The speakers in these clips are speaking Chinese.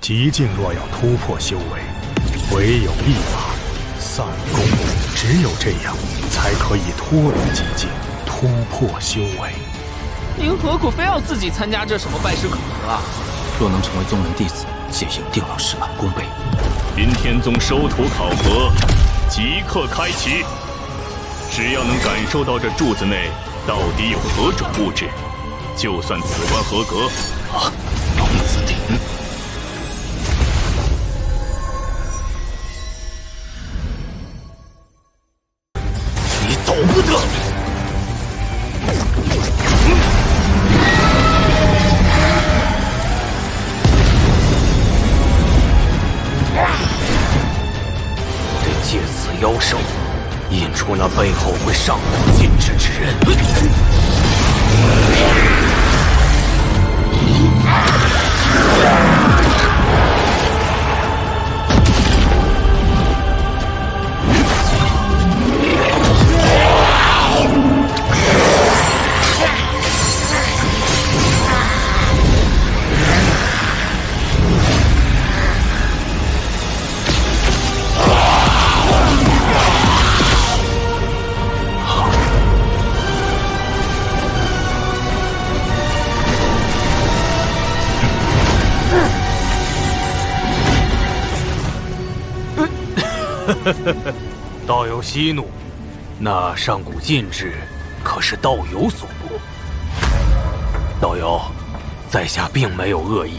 极境若要突破修为，唯有一法，散功。只有这样，才可以脱离极境，突破修为。您何苦非要自己参加这什么拜师考核啊？若能成为宗门弟子，谢应定能事半功倍。云天宗收徒考核即刻开启，只要能感受到这柱子内到底有何种物质，就算此关合格。啊，龙子鼎。你走不得！得借此妖兽，引出那背后会上古禁制之人。道友息怒，那上古禁制可是道友所布。道友，在下并没有恶意，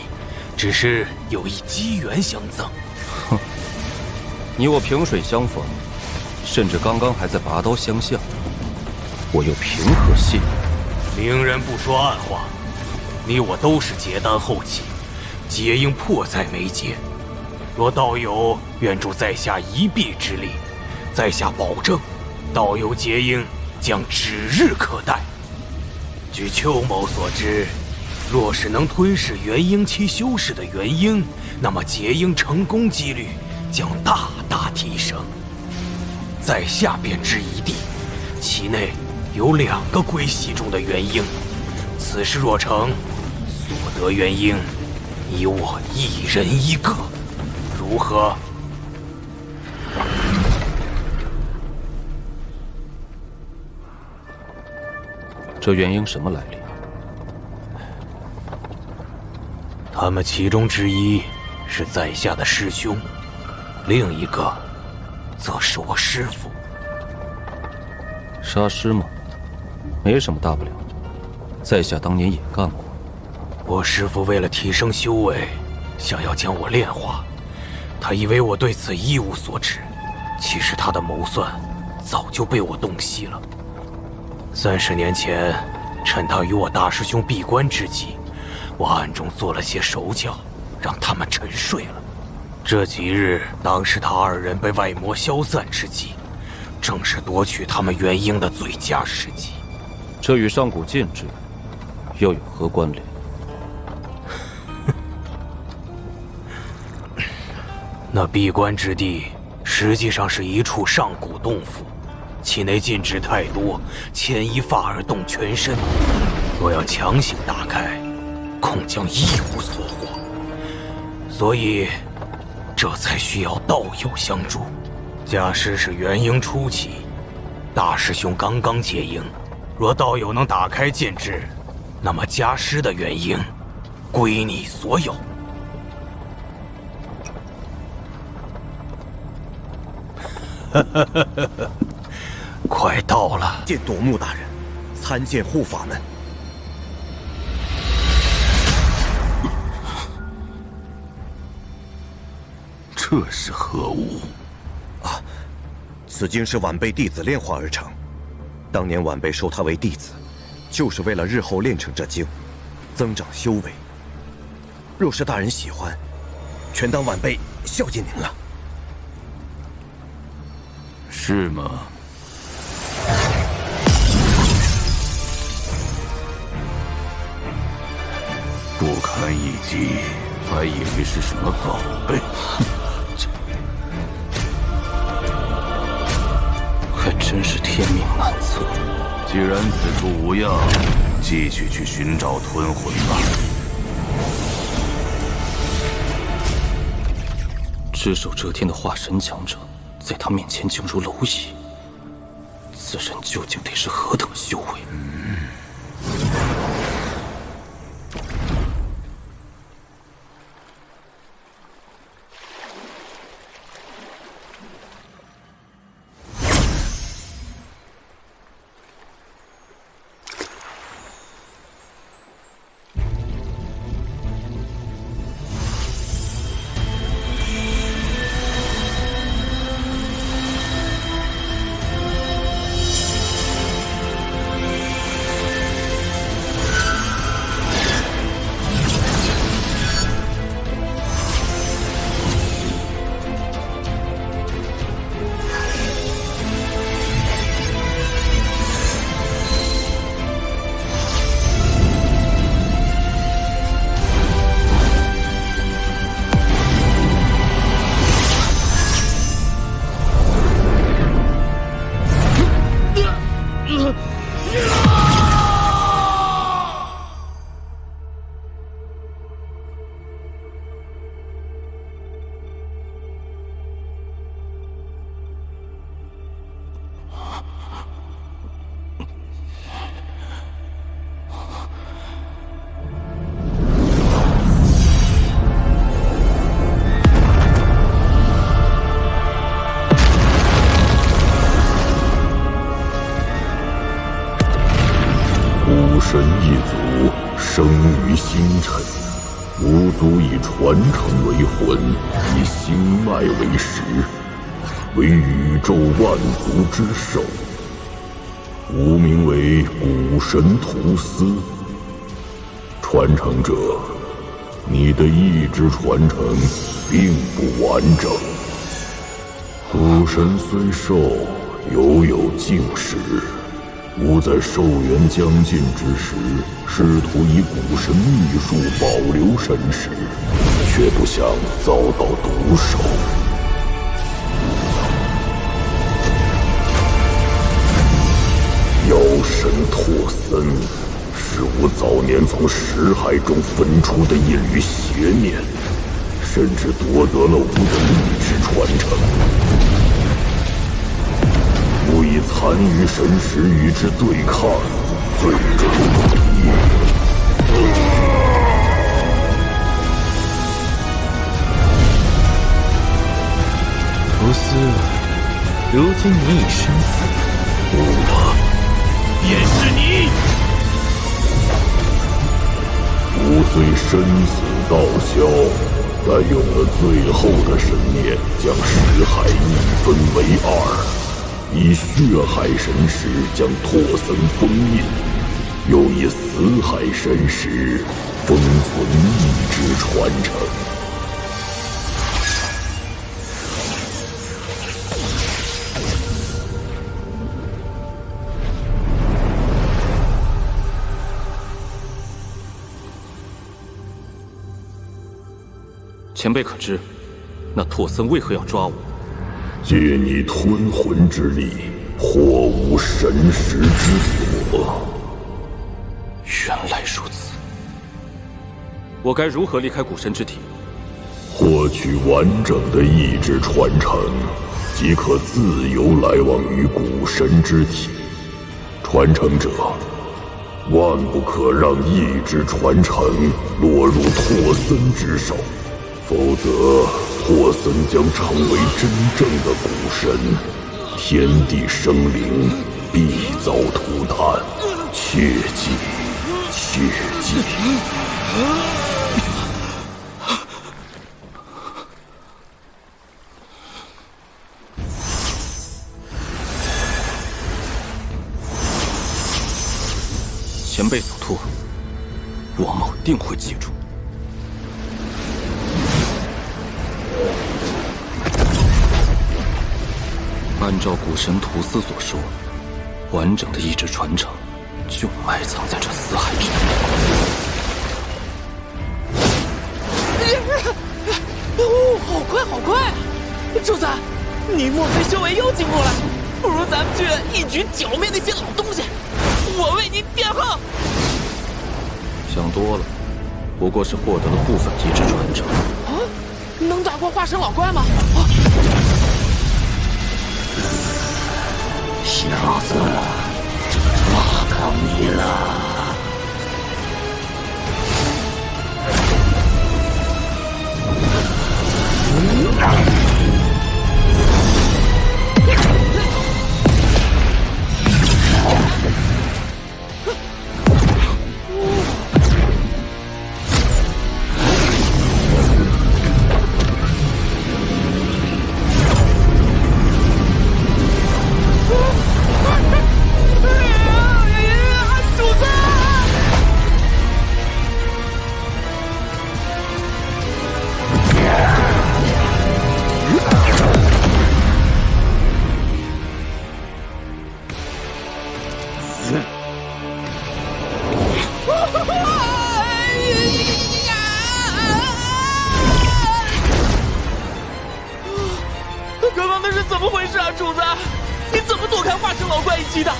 只是有一机缘相赠。哼，你我萍水相逢，甚至刚刚还在拔刀相向，我又凭何信你？明人不说暗话，你我都是结丹后期，结应迫在眉睫。若道友愿助在下一臂之力，在下保证，道友结婴将指日可待。据邱某所知，若是能吞噬元婴期修士的元婴，那么结婴成功几率将大大提升。在下便知一地，其内有2个归系中的元婴，此事若成，所得元婴，以我一人1个。如何？这元婴什么来历？他们其中之一是在下的师兄，另一个则是我师父。杀师吗？没什么大不了，在下当年也干过。我师父为了提升修为，想要将我炼化。他以为我对此一无所知，其实他的谋算早就被我洞悉了。30年前，趁他与我大师兄闭关之际，我暗中做了些手脚，让他们沉睡了。这几日，当时他2人被外魔消散之际，正是夺取他们元婴的最佳时机。这与上古禁制又有何关联？那闭关之地实际上是一处上古洞府，其内禁制太多，牵一发而动全身。若要强行打开，恐将一无所获。所以，这才需要道友相助。家师是元婴初期，大师兄刚刚结婴。若道友能打开禁制，那么家师的元婴归你所有。快到了！见夺目大人，参见护法们。这是何物？啊，此经是晚辈弟子炼化而成。当年晚辈收他为弟子，就是为了日后炼成这经，增长修为。若是大人喜欢，全当晚辈孝敬您了。是吗？不堪一击，还以为是什么宝贝。还真是天命难测。既然此处无恙，继续去寻找吞魂吧。只手遮天的化神强者，在他面前竟如蝼蚁，此人究竟得是何等修为？神一族生于星辰，无足以传承为魂，以星脉为食，为宇宙万族之首。吾名为古神图斯。传承者，你的意志传承并不完整。古神虽寿，犹有竟时。吾在寿元将近之时，试图以古神秘术保留神识，却不想遭到毒手。妖神拓森，是吾早年从识海中分出的一缕邪念，甚至夺得了吾的意志传承。吾以残余神识与之对抗，最终不义。图斯，如今你已身死，我便是你。吾虽身死道消，但用了最后的神念，将识海一分为二。以血海神识将拓森封印，又以死海神识封存意志传承。前辈可知，那拓森为何要抓我？借你吞魂之力，获吾神识之所。原来如此，我该如何离开古神之体？获取完整的意志传承，即可自由来往于古神之体。传承者，万不可让意志传承落入拓森之手，否则拓森将成为真正的古神，天地生灵必遭涂炭。切记，切记！前辈所托，王某定会记住。按照古神图斯所说，完整的意志传承就埋藏在这死海之中。哦，好快好快！周三，你莫非修为又进步了？不如咱们去一举剿灭那些老东西，我为您殿后。想多了，不过是获得了部分意志传承。啊，能打打过化神老怪吗？小子，抓到你了！刚刚那是怎么回事啊，主子？你怎么躲开化神老怪一击的？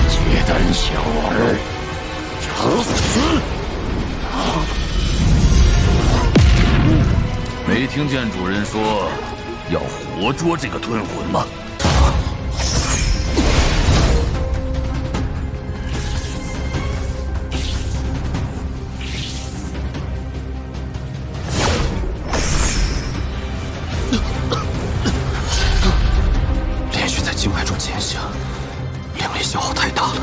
结丹小儿，找死！没听见主人说要活捉这个吞魂吗？连续在经脉中潜行，灵力消耗太大了。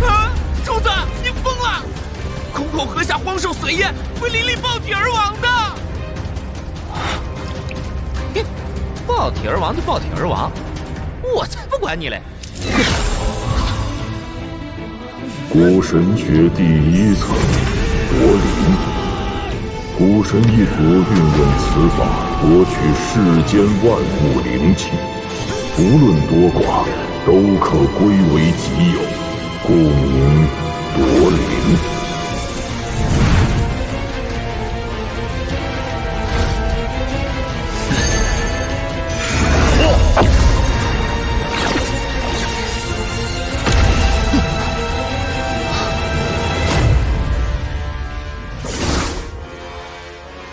啊！主子，你疯了！空口喝下荒兽髓液，会灵力爆体而亡的。爆体而亡就爆体而亡，我才不管你嘞！古神诀第1层，夺灵。古神一族运用此法夺取世间万物灵气，无论多寡，都可归为己有，故名夺灵。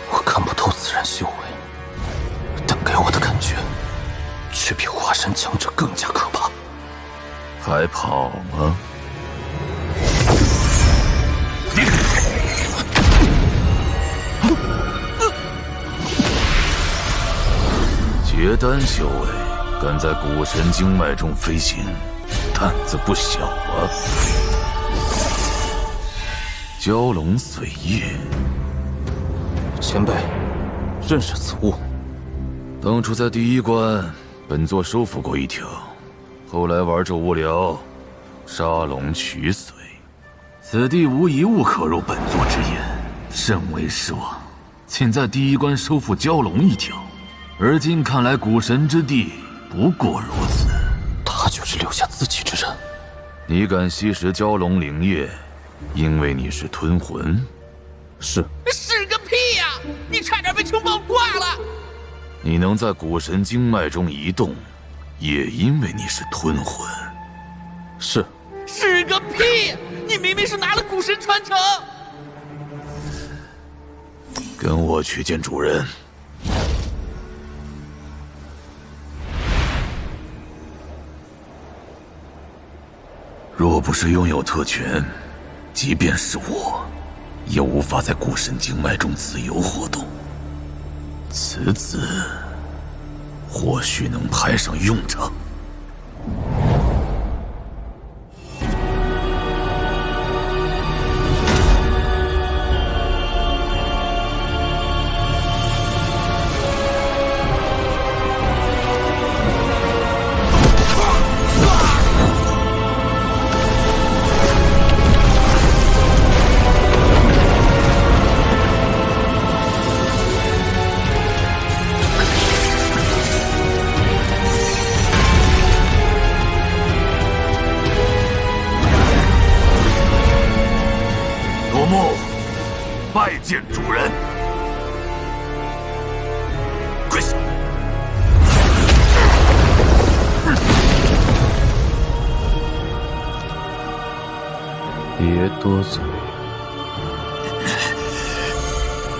我看不透此人修为，但给我的感觉却比化神强者更加可怕。还跑吗？结丹修为，敢在古神经脉中飞行，胆子不小啊！蛟龙髓液，前辈，认识此物。当初在第1关，本座收服过一条，后来玩着无聊，杀龙取髓。此地无一物可入本座之眼，甚为失望。仅在第1关收复蛟龙一条，而今看来古神之地不过如此。他就是留下自己之人。你敢吸食蛟龙灵液，因为你是吞魂？是。是个屁呀！你差点被城堡挂了。你能在古神经脉中移动，也因为你是吞魂。是。是个屁！你明明是拿了古神传承。跟我去见主人。若不是拥有特权，即便是我，也无法在古神经脉中自由活动。此子或许能派上用场。拜见主人。跪下！别多嘴。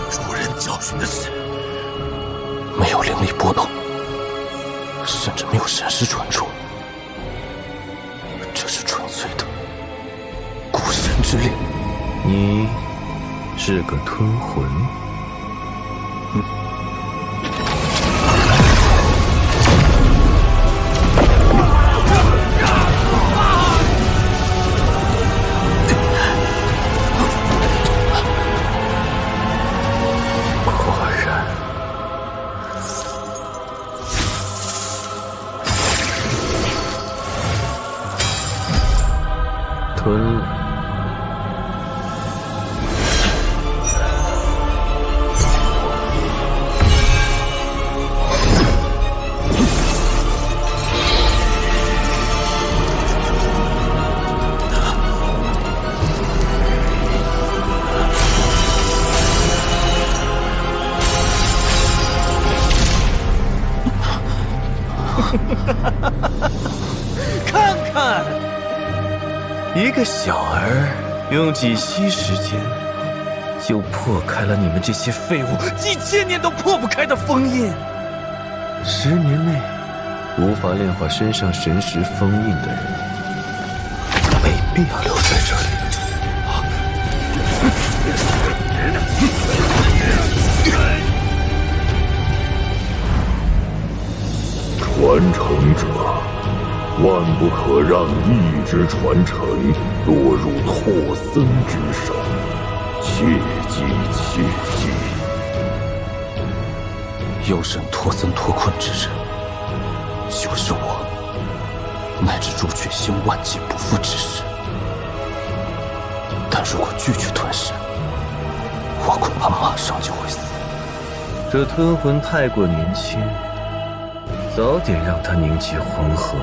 主人教训的是，没有灵力波动，甚至没有神识传出，这是纯粹的古神之力。你是个吞魂。吞了。看看，一个小儿用几息时间，就破开了你们这些废物几千年都破不开的封印。10年内无法炼化身上神识封印的人，没必要留在这里。传承者，万不可让一直传承落入拓森之手，切记切记。妖神拓森脱困之人，就是我，乃至朱雀星万劫不复之时。但如果拒绝吞噬，我恐怕马上就会死。这吞魂太过年轻，早点让他凝结魂核，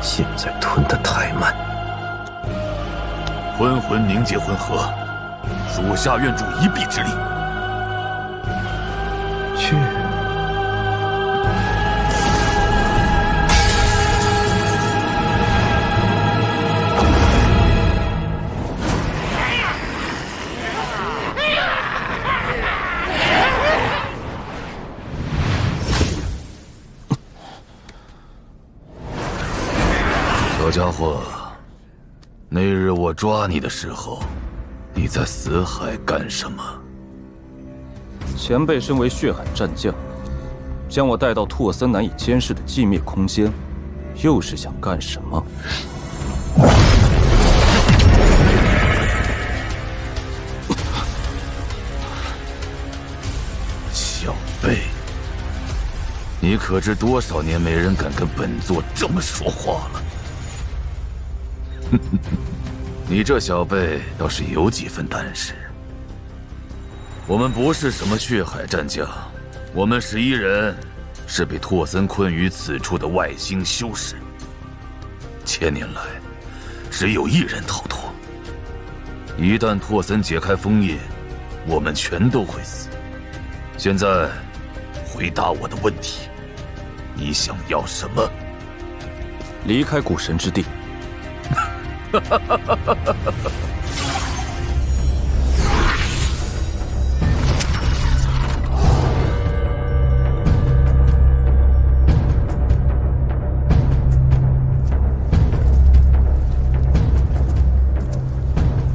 现在吞得太慢。吞魂凝结魂核，属下愿助一臂之力。去。小家伙，那日我抓你的时候，你在死海干什么？前辈身为血海战将，将我带到拓森难以监视的寂灭空间，又是想干什么？小辈，你可知多少年没人敢跟本座这么说话了？你这小辈倒是有几分胆识。我们不是什么血海战将，我们11人是被拓森困于此处的外星修士。千年来，只有1人逃脱。一旦拓森解开封印，我们全都会死。现在，回答我的问题，你想要什么？离开古神之地。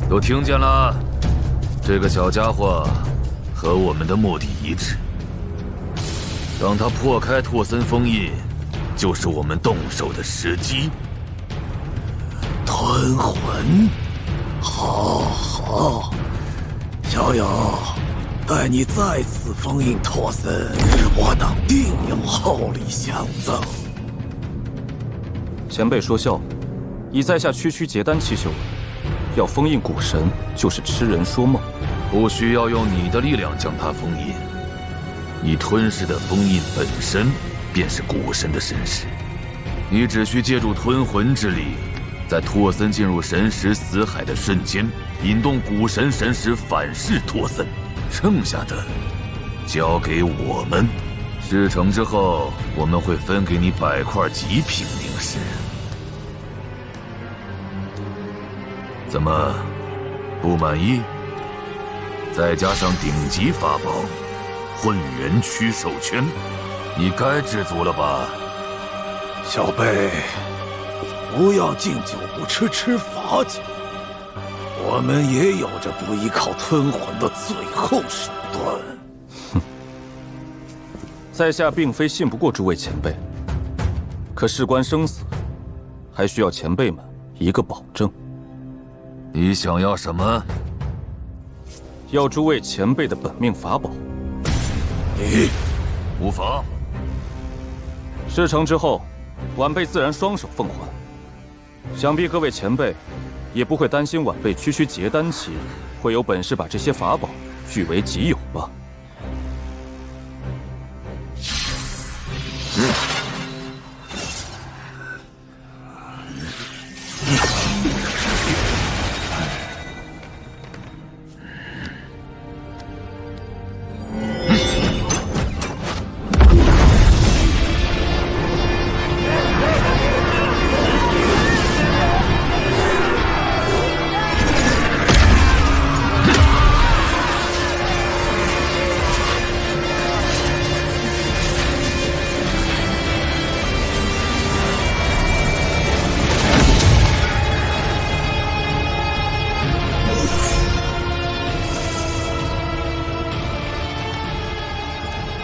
都听见了，这个小家伙和我们的目的一致。当他破开拓森封印，就是我们动手的时机。吞魂，好，小友，待你再次封印拓森，我等定有厚礼相赠。前辈说笑，以在下区结丹期修为，要封印古神就是痴人说梦。不需要用你的力量将它封印，你吞噬的封印本身便是古神的神识，你只需借助吞魂之力。在拓森进入神识死海的瞬间，引动古神神识反噬拓森，剩下的交给我们。事成之后，我们会分给你100块极品灵石。怎么，不满意？再加上顶级法宝混元驱兽圈，你该知足了吧？小辈，不要敬酒不吃罚酒。我们也有着不依靠吞魂的最后手段。哼，在下并非信不过诸位前辈，可事关生死，还需要前辈们一个保证。你想要什么？要诸位前辈的本命法宝。你无妨。事成之后，晚辈自然双手奉还。想必各位前辈也不会担心晚辈区结丹期会有本事把这些法宝据为己有吧？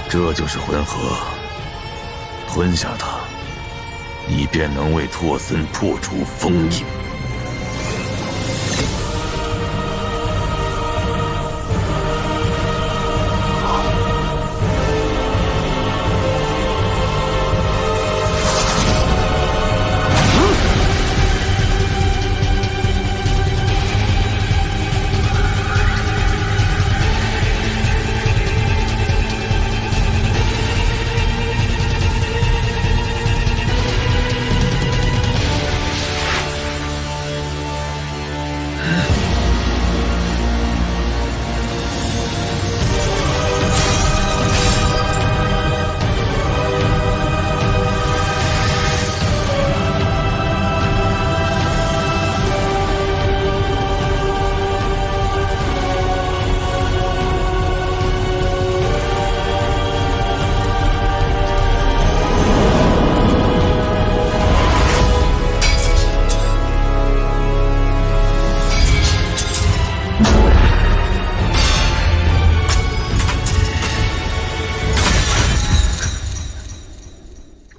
这就是魂核，吞下它，你便能为拓森破除封印。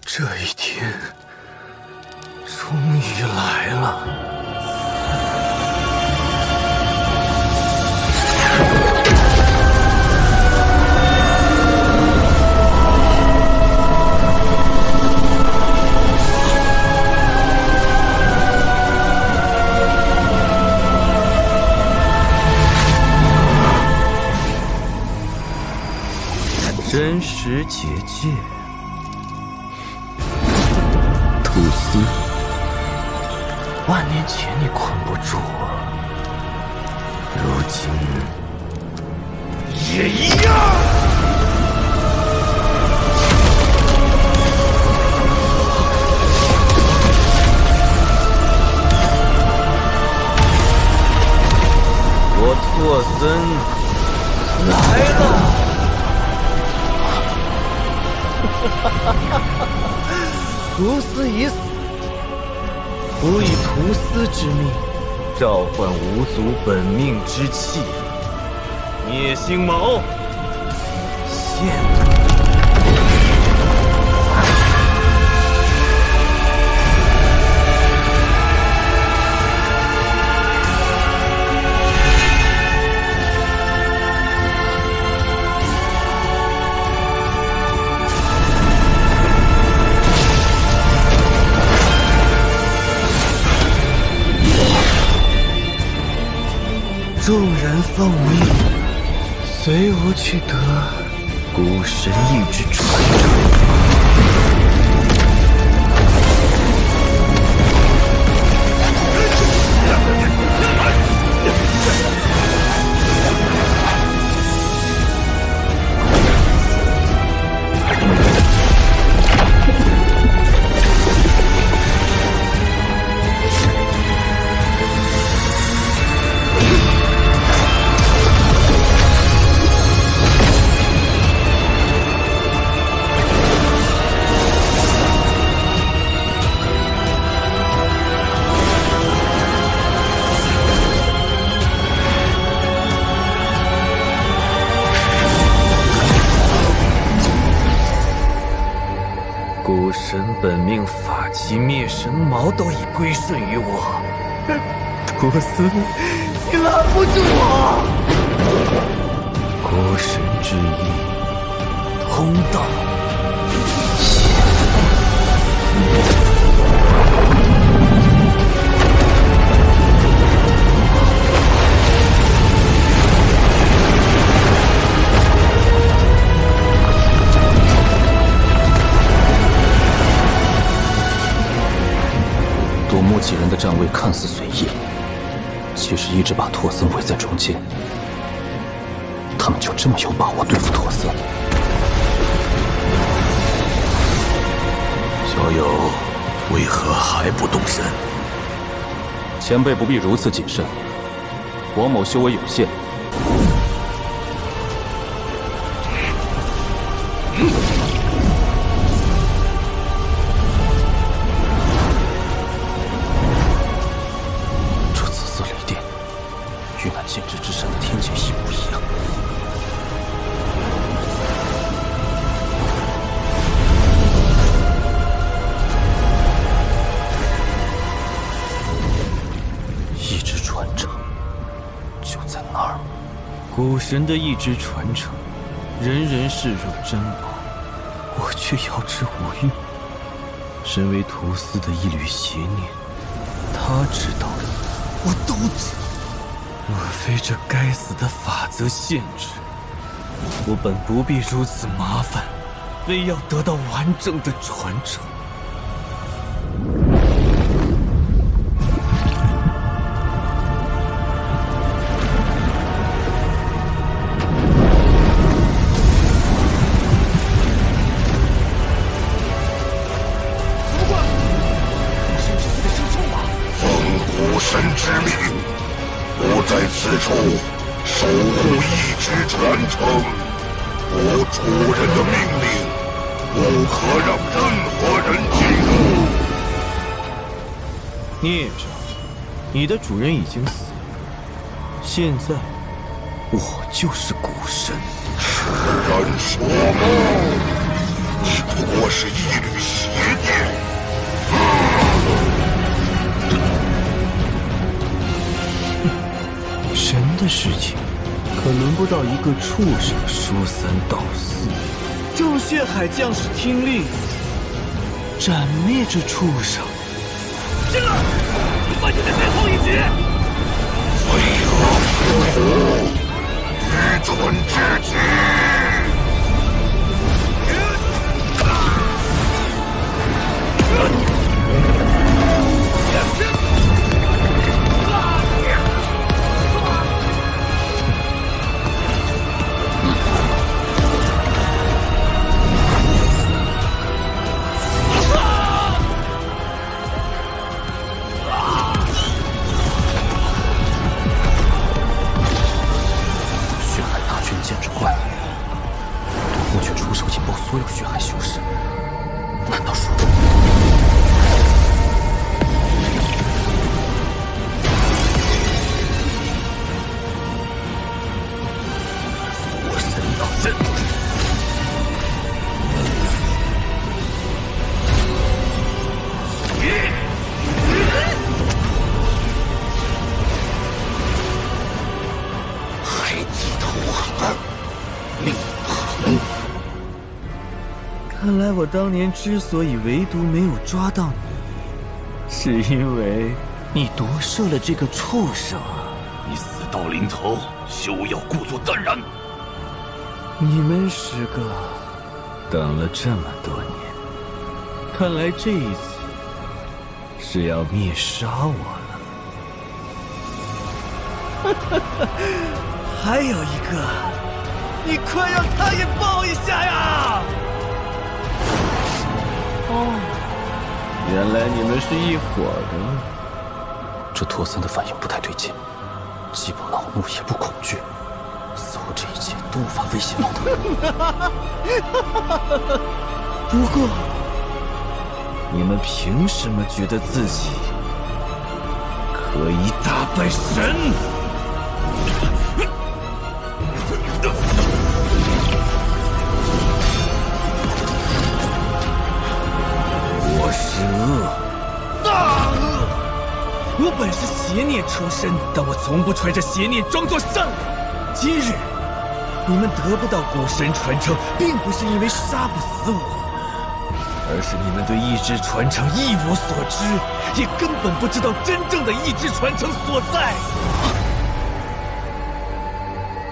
这一天终于来了。真实结界。吐丝，万年前你捆不住我，如今也一样。我拓森来了。屠丝已死，吾以屠丝之命召唤五祖本命之气，灭星矛，现众人奉命，随我去得古神域之传承。神本命法器灭神矛都已归顺于我，托斯，你拦不住我！孤神之意，通道。夺目几人的站位看似随意，其实一直把托森围在中间。他们就这么有把握对付托森？小友为何还不动身？前辈不必如此谨慎，王某修为有限。这紫色雷电与那剑之之神的天劫一模一样。意志传承就在那儿。古神的意志传承，人人视若珍宝，我却要之无用。身为屠司的一缕邪念，他知道的，我都知道。若非这该死的法则限制，我本不必如此麻烦，非要得到完整的传承。神之命，我在此处守护意志传承。我主人的命令，不可让任何人进入。孽障，你的主人已经死了，现在我就是古神。痴人说梦，你不过是一缕邪念。神的事情，可轮不到一个畜生说三道四。众血海将士听令，斩灭这畜生！进来，放弃的最后一局！为何不服？愚蠢至极！剑之怪，独孤却出手引爆所有血海修士，难道说锁神大阵？还记得我吗？令恒，看来我当年之所以唯独没有抓到你，是因为你夺舍了这个畜生啊！你死到临头，休要故作淡然。你们10个等了这么多年，看来这一次是要灭杀我了。还有一个，你快让他也抱一下呀！哦，原来你们是一伙的。这托森的反应不太对劲，既不恼怒也不恐惧，似乎这一切都无法威胁到他。不过，你们凭什么觉得自己可以打败神？本是邪念出身，但我从不揣着邪念装作善良。今日你们得不到古神传承，并不是因为杀不死我，而是你们对意志传承一无所知，也根本不知道真正的意志传承所在。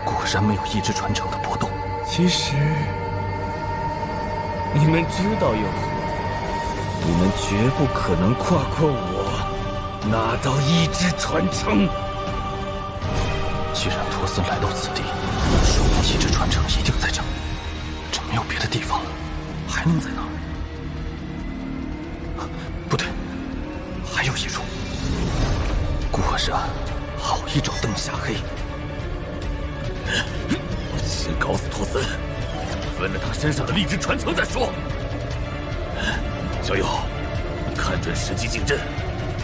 果然没有意志传承的波动。其实你们知道又何妨？你们绝不可能跨过我，拿到意志传承。既然托森来到此地，说明意志传承一定在这，这没有别的地方了，还能在哪儿？不对，还有一种。果然，好一种灯下黑。先搞死托森，分了他身上的力之传承再说。小友，看准时机进阵，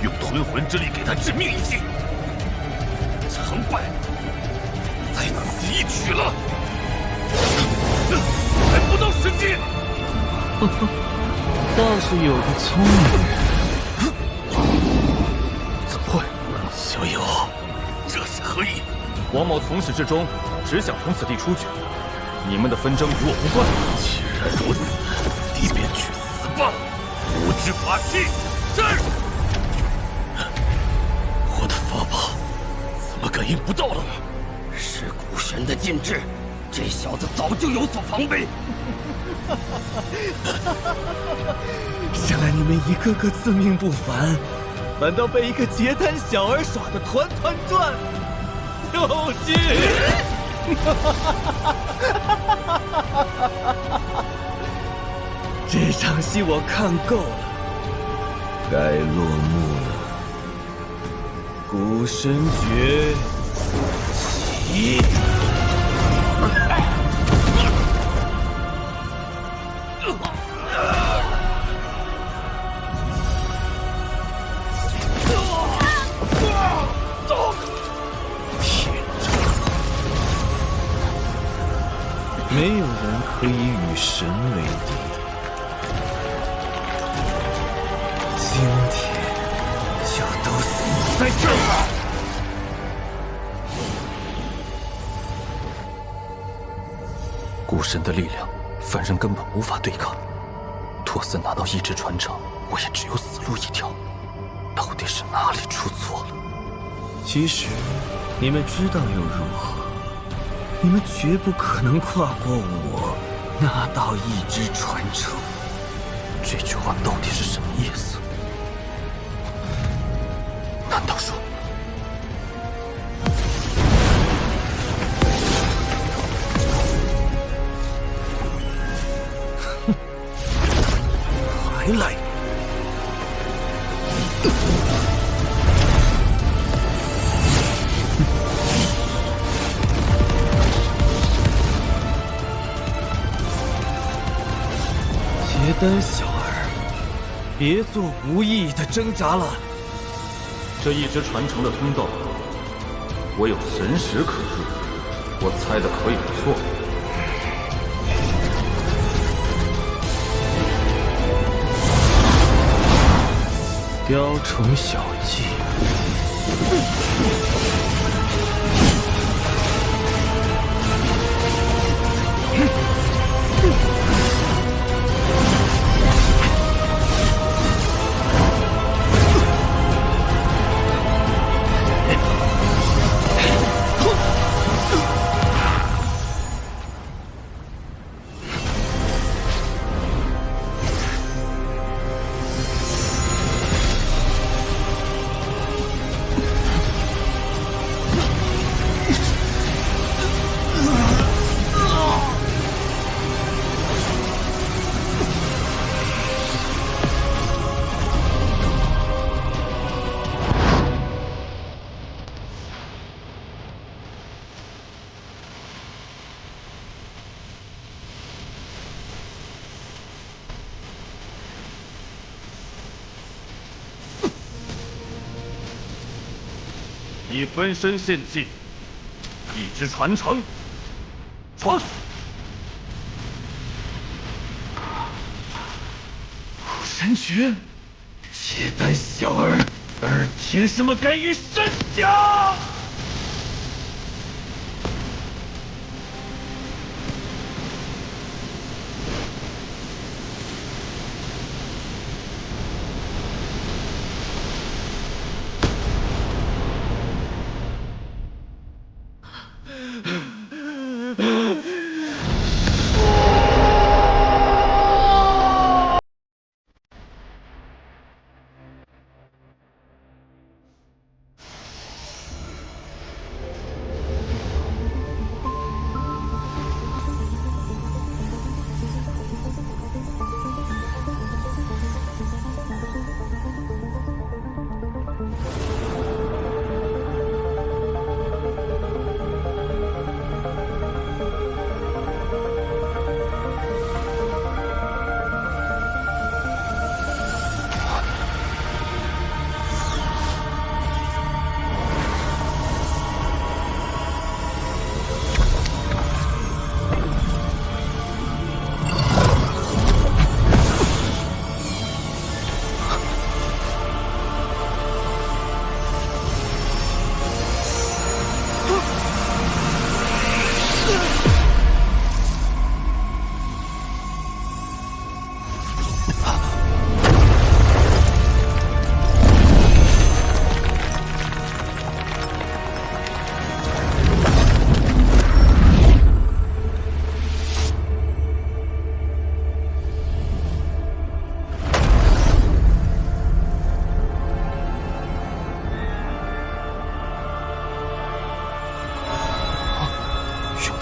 用吞魂之力给他致命一击。成败在此一举了。还不到时机。倒是有个聪明人。怎么会？小友，这是何意？王某从始至终只想从此地出去，你们的纷争与我无关。既然如此，你便去死吧！无知法器，是。我的法宝怎么感应不到了？是古神的禁制，这小子早就有所防备。想来你们一个个自命不凡，反倒被一个结丹小儿耍得团团转。有劲！这场戏我看够了，该落幕了。古神诀起！没有人可以与神为敌。今天就都死在这儿！古神的力量，凡人根本无法对抗。托森拿到意志传承，我也只有死路一条。到底是哪里出错了？其实，你们知道又如何？你们绝不可能跨过我，拿到意志传承。这句话到底是什么意思？难道说……哼，还来！结丹小儿，别做无意义的挣扎了。这一直传承的通道，我有神识可入，我猜的可有错？雕虫小技。以分身献祭，意志传承，传！古神诀，结丹小儿。儿凭什么敢于身下？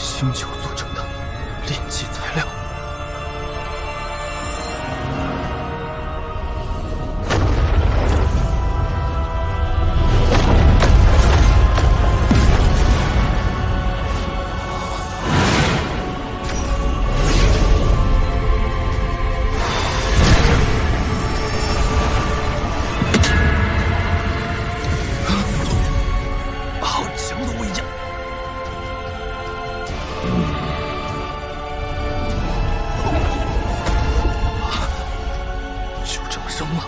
星球做成的炼器材料。好强的威压！就这么扔了？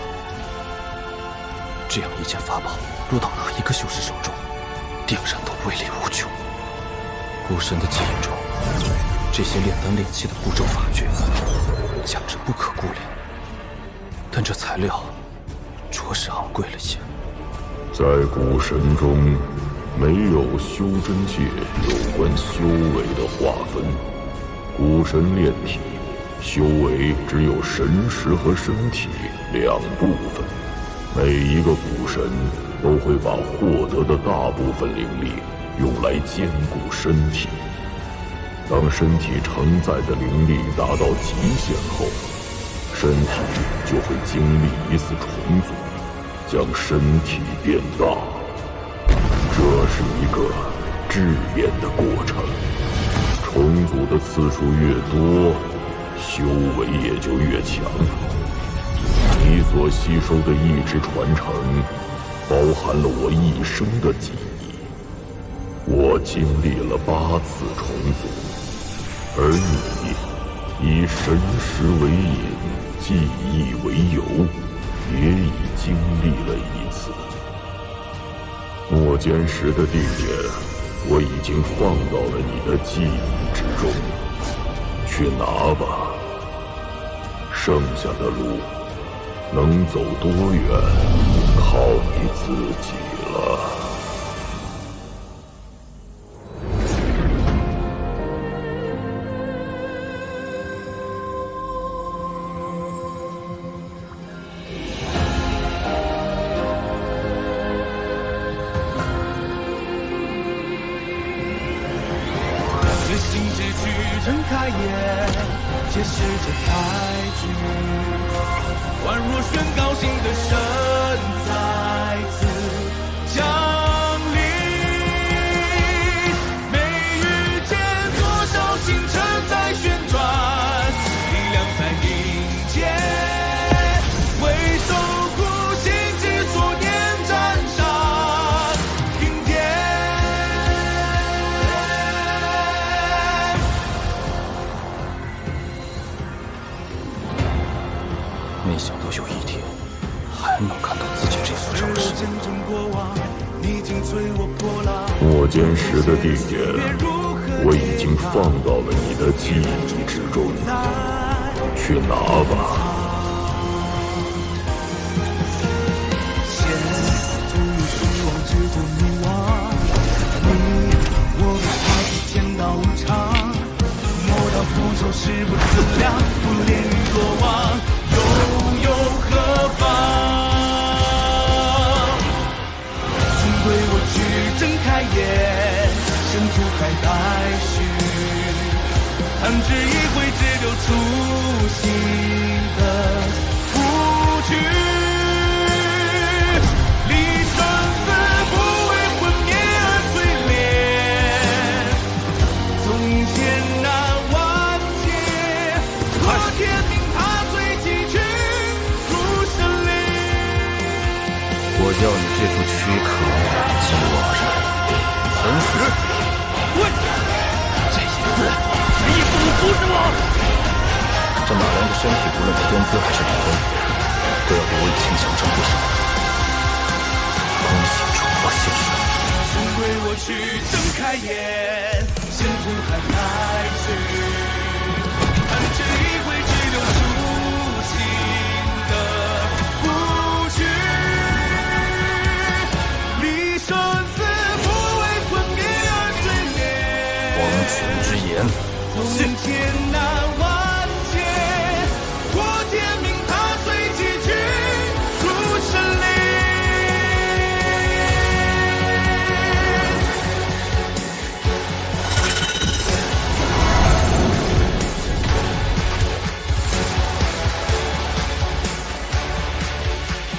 这样一件法宝落到哪一个修士手中，定然都威力无穷。孤神的记忆中，这些炼丹炼器的步骤法诀，价值不可估量。但这材料着实昂贵了些。在古神中，没有修真界有关修为的划分。古神炼体，修为只有神识和身体两部分。每一个古神都会把获得的大部分灵力用来兼顾身体。当身体承载的灵力达到极限后，身体就会经历一次重组，将身体变大。这是一个质变的过程，重组的次数越多，修为也就越强。你所吸收的意志传承，包含了我一生的记忆。我经历了8次重组，而你以神识为引，记忆为由，也已经历了1次。墨间石的地点，我已经放到了你的记忆之中，去拿吧。剩下的路能走多远，靠你自己了。睁开眼，揭示着开局，宛若宣告新的神再次降临。没遇见多少星辰在旋转，力量在凝结，为守护心之所念战上顶点。没想到有一天还能看到自己这副招式。末间石的地点，我已经放到了你的记忆之中，去拿吧。复仇誓不自量，不恋与过往，又有何妨？请对我去睁开眼，伸出海带须，弹指一挥，只留初心的不屈。离生死不为魂灭而淬炼，从前那天命踏碎几群如神灵。我要你这副躯壳寄望着横死。喂，这一次谁也不能阻止我！这马良的身体，无论是天资还是理论，都要比我以前强上不少。恭喜重获新生！请对我去睁开眼，伸出海来去。弹指一挥，只留初心的不屈。离生死不为魂灭而淬炼。王权之言，从前那万劫，我天命踏碎几群如神灵。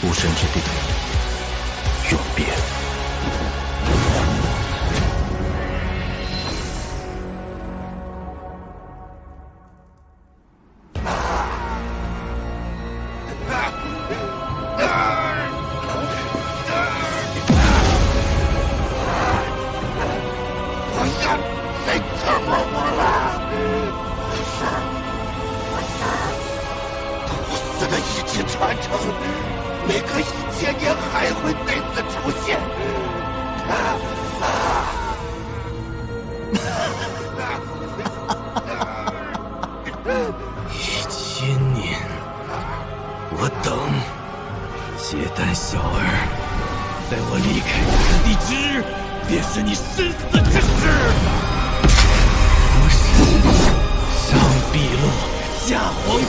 无神之地，永别。好像在折磨我了。徒孙的意志传承。每隔1000年还会再次出现。1000年，我等结丹小儿，在我离开此地之日，便是你身死之时。我是上碧落，下黄。